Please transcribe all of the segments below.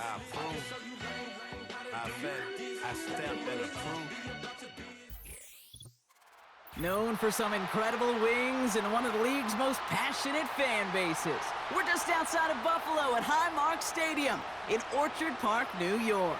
I approve. I bet I step and approve. Known for some incredible wings and one of the league's most passionate fan bases. We're just outside of Buffalo at Highmark Stadium in Orchard Park, New York.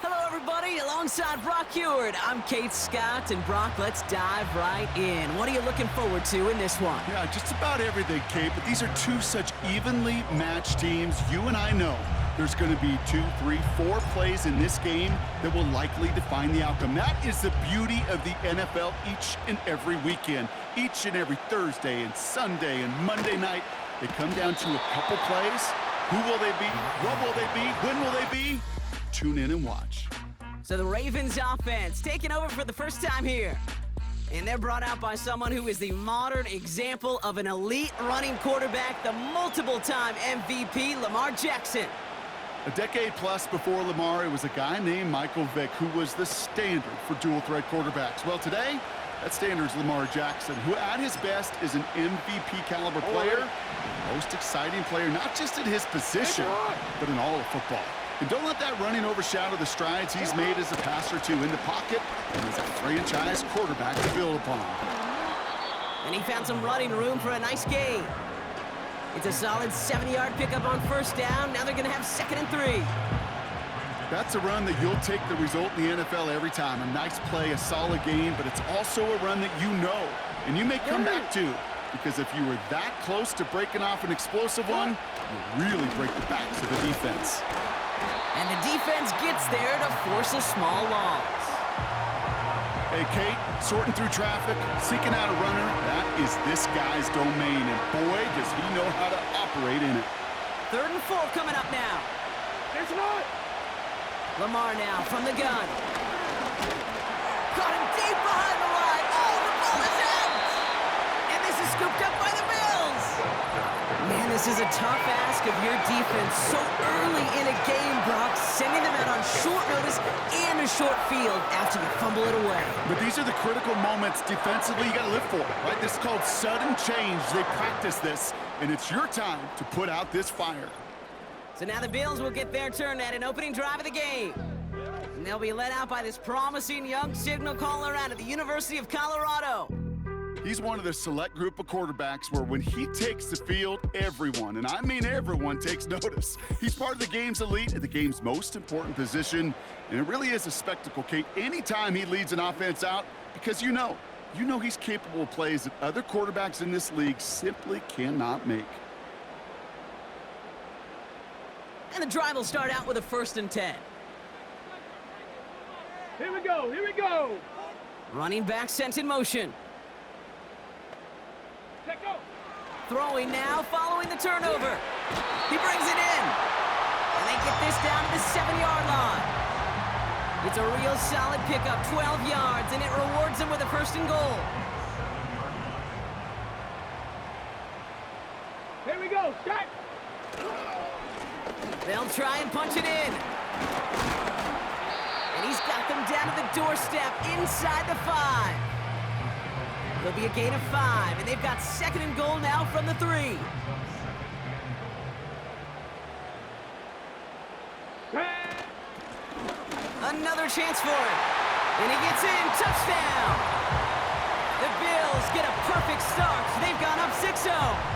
Hello, everybody. Alongside Brock Heward, I'm Kate Scott, and Brock, let's dive right in. What are you looking forward to in this one? Yeah, just about everything, Kate, but these are two such evenly matched teams. You and I know there's going to be 2, 3, 4 plays in this game that will likely define the outcome. That is the beauty of the NFL each and every weekend, each and every Thursday and Sunday and Monday night. They come down to a couple plays. Who will they be? What will they be? When will they be? Tune in and watch. So the Ravens offense taking over for the first time here. And they're brought out by someone who is the modern example of an elite running quarterback, the multiple-time MVP, Lamar Jackson. A decade plus before Lamar, it was a guy named Michael Vick who was the standard for dual-threat quarterbacks. Well, today, that standard is Lamar Jackson, who at his best is an MVP-caliber player, the most exciting player, not just in his position, but in all of football. And don't let that running overshadow the strides he's made as a passer, too, in the pocket and as a franchise quarterback to build upon. And he found some running room for a nice gain. It's a solid 70-yard pickup on first down. Now they're going to have 2nd and 3. That's a run that you'll take the result in the NFL every time. A nice play, a solid game, but it's also a run that you know, and you may come back to, because if you were that close to breaking off an explosive one, you really break the backs of the defense. And the defense gets there to force a small loss. Hey, Kate, sorting through traffic, seeking out a runner, that is this guy's domain, and boy, does he know how to operate in it. 3rd and 4 coming up now. There's not. Lamar now from the gun. Caught him deep behind the line. Oh, the ball is out! And this is scooped up by the Bills. Man, this is a tough ask of your defense so early in a game, Brock, sending them out on short notice and a short field after you fumble it away. But these are the critical moments defensively you got to live for, right? This is called sudden change. They practice this, and it's your time to put out this fire. So now the Bills will get their turn at an opening drive of the game. And they'll be led out by this promising young signal caller out of the University of Colorado. He's one of the select group of quarterbacks where when he takes the field, everyone, and I mean everyone, takes notice. He's part of the game's elite at the game's most important position, and it really is a spectacle, Kate, anytime he leads an offense out, because you know he's capable of plays that other quarterbacks in this league simply cannot make. And the drive will start out with a 1st and 10. Here we go. Here we go. Running back sent in motion. Let go. Throwing now, following the turnover. He brings it in. And they get this down to the 7-yard line. It's a real solid pickup, 12 yards, and it rewards them with a 1st and goal. Here we go. Shot. They'll try and punch it in. And he's got them down to the doorstep inside the 5. There'll be a gain of 5, and they've got 2nd and goal now from the 3. Another chance for him. And he gets in. Touchdown. The Bills get a perfect start. They've gone up 6-0.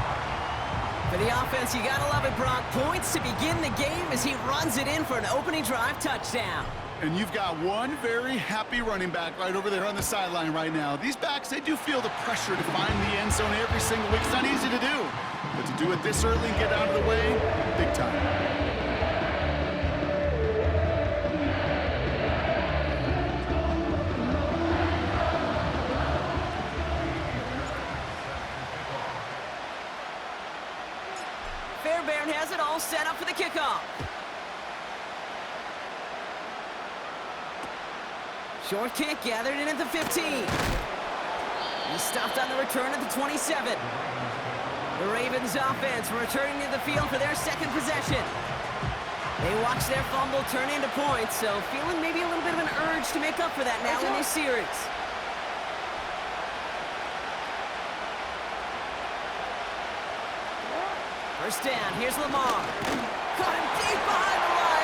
For the offense, you gotta love it, Brock. Points to begin the game as he runs it in for an opening drive touchdown. And you've got one very happy running back right over there on the sideline right now. These backs, they do feel the pressure to find the end zone every single week. It's not easy to do, but to do it this early and get out of the way, big time. Fairbairn has it all set up for the kickoff. Short kick gathered in at the 15. He stopped on the return at the 27. The Ravens offense returning to the field for their 2nd possession. They watch their fumble turn into points, so feeling maybe a little bit of an urge to make up for that now in this series. First down, here's Lamar. Caught him deep behind the line.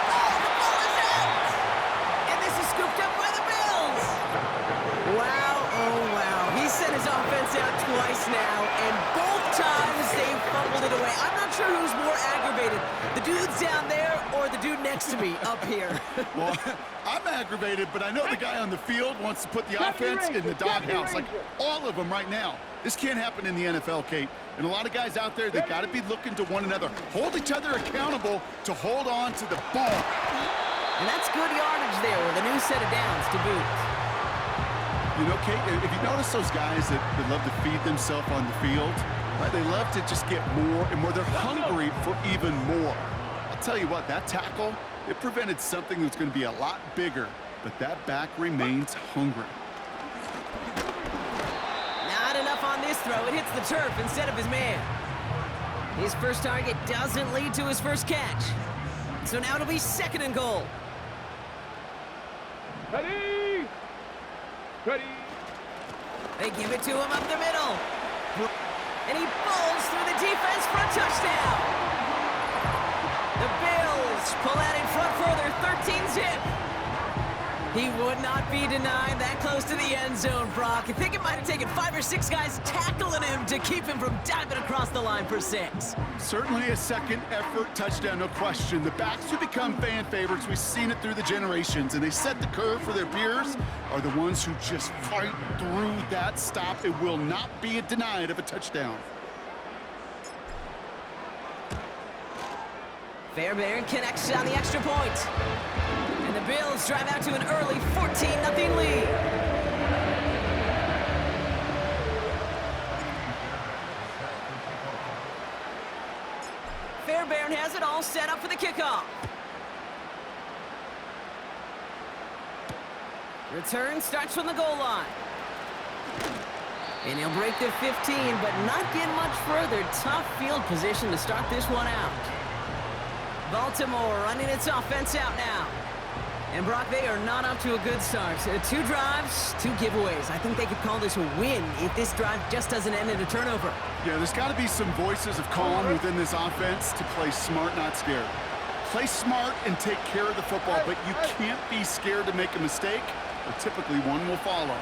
dudes down there or the dude next to me up here? Well, I'm aggravated, but I know the guy on the field wants to put the offense in the doghouse, like all of them right now. This can't happen in the NFL, Kate. And a lot of guys out there, they've got to be looking to one another, hold each other accountable to hold on to the ball. And that's good yardage there with a new set of downs to boot. You know, Kate, if you notice those guys that love to feed themselves on the field, right, they love to just get more and more. They're hungry for even more. I'll tell you what, that tackle, it prevented something that's going to be a lot bigger, but that back remains hungry. Not enough on this throw. It hits the turf instead of his man. His first target doesn't lead to his first catch. So now it'll be 2nd and goal. Ready? Ready? They give it to him up the middle. And he bowls through the defense for a touchdown. The Bills pull out in front further, 13-zip. He would not be denied that close to the end zone, Brock. I think it might have taken 5 or 6 guys tackling him to keep him from diving across the line for 6. Certainly a second effort touchdown, no question. The backs who become fan favorites, we've seen it through the generations, and they set the curve for their peers, are the ones who just fight through that stop. It will not be denied of a touchdown. Fairbairn connects on the extra point. And the Bills drive out to an early 14-0 lead. Fairbairn has it all set up for the kickoff. Return starts from the goal line. And he'll break the 15, but not get much further. Tough field position to start this one out. Baltimore running its offense out now. And Brock, they are not up to a good start. 2 drives, 2 giveaways. I think they could call this a win if this drive just doesn't end in a turnover. Yeah, there's got to be some voices of calm within this offense to play smart, not scared. Play smart and take care of the football, but you can't be scared to make a mistake, or typically one will follow.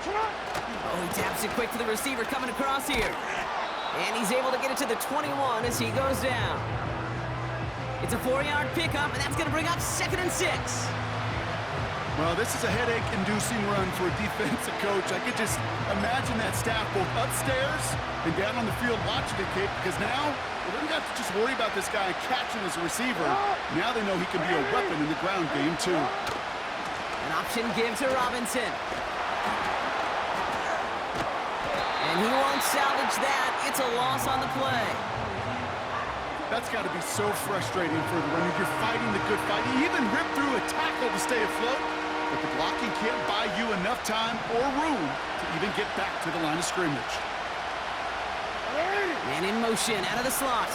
Oh, he taps it quick to the receiver coming across here. And he's able to get it to the 21 as he goes down. It's a 4-yard pickup, and that's going to bring up 2nd and 6. Well, this is a headache-inducing run for a defensive coach. I could just imagine that staff both upstairs and down on the field watching it, Kate, because now they don't have to just worry about this guy catching as a receiver. Now they know he can be a weapon in the ground game, too. An option give to Robinson. And he won't salvage that. It's a loss on the play. That's got to be so frustrating for the runner. You're fighting the good fight. You even rip through a tackle to stay afloat, but the blocking can't buy you enough time or room to even get back to the line of scrimmage. Man in motion out of the slot.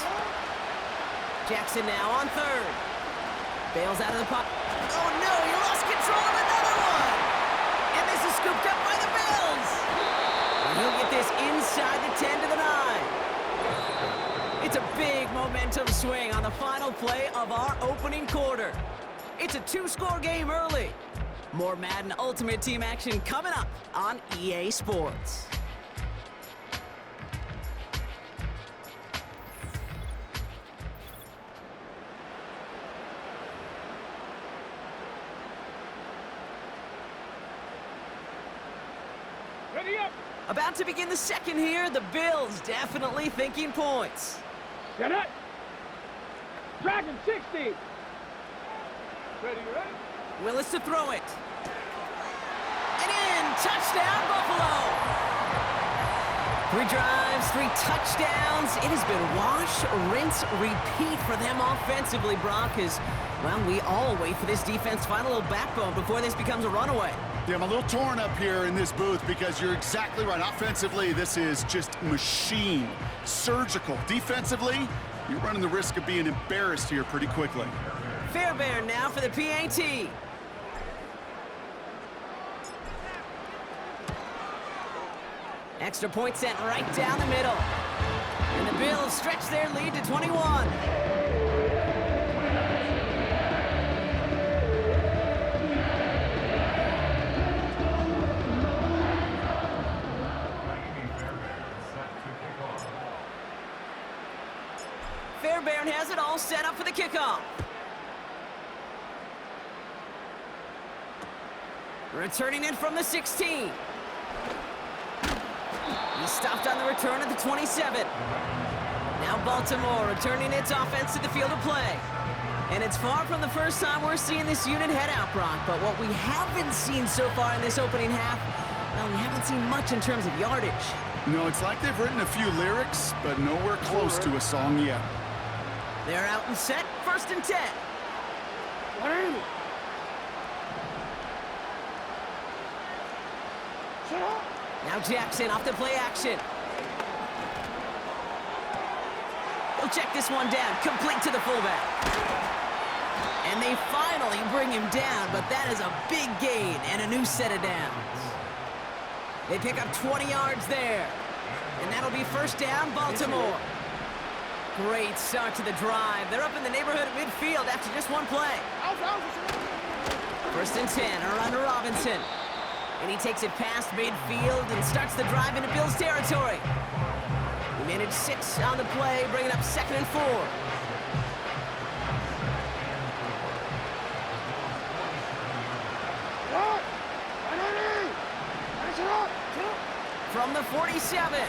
Jackson now on 3rd. Bails out of the pocket. Oh no, he lost control of another one. And this is scooped up by the Bills. And he'll get this inside the 10 to the 9. It's a big momentum swing on the final play of our opening quarter. It's a 2-score game early. More Madden Ultimate Team action coming up on EA Sports. Ready up. About to begin the 2nd here, the Bills definitely thinking points. Get it. Dragon 60. Ready, ready. Willis to throw it. And in, touchdown Buffalo. 3 drives, 3 touchdowns. It has been wash, rinse, repeat for them offensively, Brock, as, well, we all wait for this defense to find a little backbone before this becomes a runaway. Yeah, I'm a little torn up here in this booth because you're exactly right. Offensively, this is just machine, surgical. Defensively, you're running the risk of being embarrassed here pretty quickly. Fairbairn now for the PAT. Extra point sent right down the middle. And the Bills stretch their lead to 21. Fairbairn has it all set up for the kickoff. Returning it from the 16. He stopped on the return at the 27. Now Baltimore returning its offense to the field of play. And it's far from the first time we're seeing this unit head out, Brock. But what we haven't seen so far in this opening half, well, we haven't seen much in terms of yardage. No, it's like they've written a few lyrics, but nowhere close to a song yet. They're out and set, 1st and 10. Now Jackson off the play action. He'll check this one down, complete to the fullback. And they finally bring him down, but that is a big gain and a new set of downs. They pick up 20 yards there. And that'll be 1st down, Baltimore. Great start to the drive. They're up in the neighborhood of midfield after just one play. 1st and 10, around to Robinson. And he takes it past midfield and starts the drive into Bills territory. He managed 6 on the play, bringing up 2nd and 4. From the 47,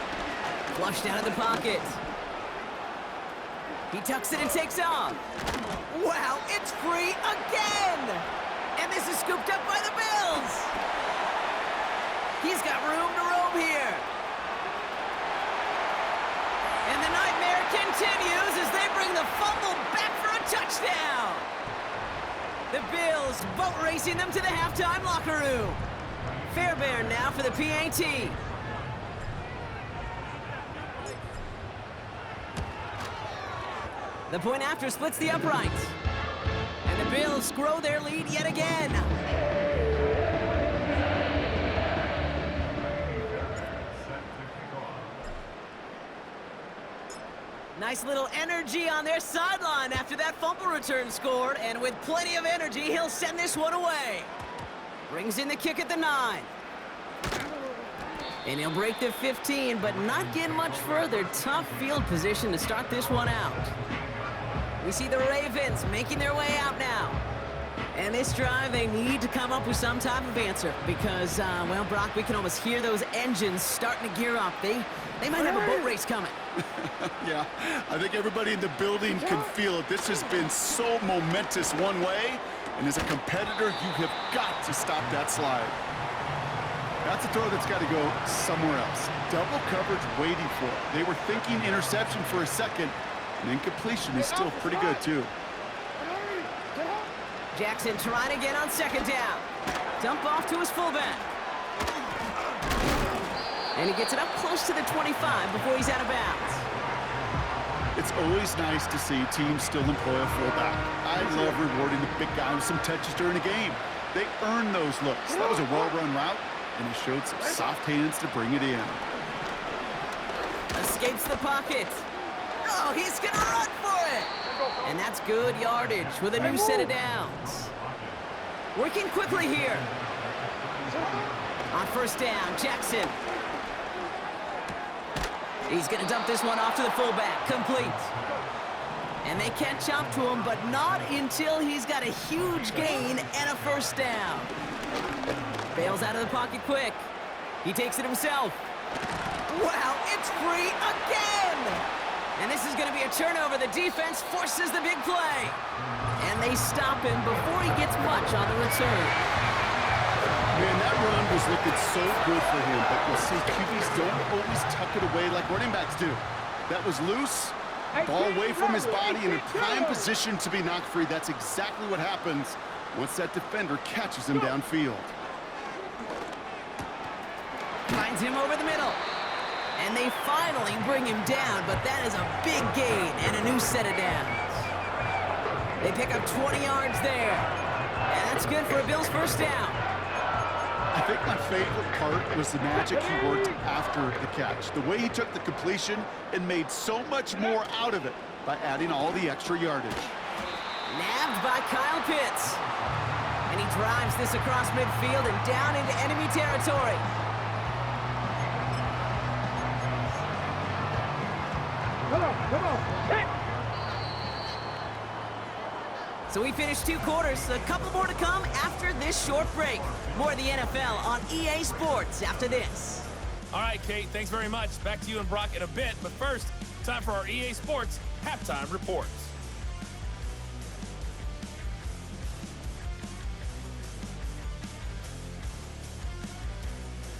flushed out of the pocket. He tucks it and takes off. Wow, it's free again! And this is scooped up by the Bills. He's got room to roam here. And the nightmare continues as they bring the fumble back for a touchdown. The Bills boat racing them to the halftime locker room. Fairbairn now for the PAT. The point after splits the uprights. And the Bills grow their lead yet again. Nice little energy on their sideline after that fumble return scored. And with plenty of energy, he'll send this one away. Brings in the kick at the 9. And he'll break the 15, but not get much further. Tough field position to start this one out. We see the Ravens making their way out now. And this drive, they need to come up with some type of answer because, well, Brock, we can almost hear those engines starting to gear up. They might have a boat race coming. Yeah, I think everybody in the building can feel it. This has been so momentous one way, and as a competitor, you have got to stop that slide. That's a throw that's got to go somewhere else. Double coverage waiting for it. They were thinking interception for a second, and incompletion is still pretty good, too. Jackson trying to get on 2nd down. Dump off to his fullback. And he gets it up close to the 25 before he's out of bounds. It's always nice to see teams still employ a fullback. I love rewarding the big guy with some touches during a game. They earn those looks. That was a well-run route, and he showed some soft hands to bring it in. Escapes the pocket. Oh, he's gonna run for it! And that's good yardage with a new set of downs. Working quickly here. On 1st down, Jackson. He's going to dump this one off to the fullback. Complete. And they catch up to him, but not until he's got a huge gain and a 1st down. Bails out of the pocket quick. He takes it himself. Wow, it's free again! And this is going to be a turnover. The defense forces the big play. And they stop him before he gets much on the return. Man, that run was looking so good for him, but you'll see QBs don't always tuck it away like running backs do. That was loose, ball away from his body in a prime position to be knocked free. That's exactly what happens once that defender catches him downfield. Finds him over the middle. And they finally bring him down, but that is a big gain and a new set of downs. They pick up 20 yards there. And that's good for a Bills 1st down. I think my favorite part was the magic he worked after the catch. The way he took the completion and made so much more out of it by adding all the extra yardage. Nabbed by Kyle Pitts. And he drives this across midfield and down into enemy territory. Come on. So we finished 2 quarters, a couple more to come after this short break. More of the NFL on EA Sports after this. All right, Kate, thanks very much. Back to you and Brock in a bit. But first, time for our EA Sports Halftime Reports.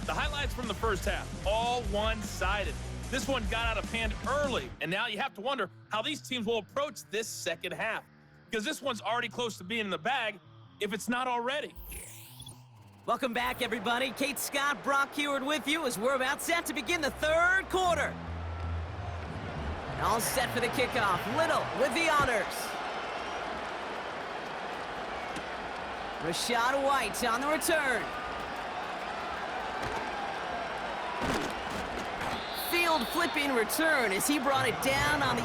The highlights from the first half, all one-sided. This one got out of hand early, and now you have to wonder how these teams will approach this second half. Because this one's already close to being in the bag, if it's not already. Welcome back, everybody. Kate Scott, Brock Heward with you as we're about set to begin the third quarter. All set for the kickoff. Little with the honors. Rashad White on the return. Field flipping return as he brought it down on the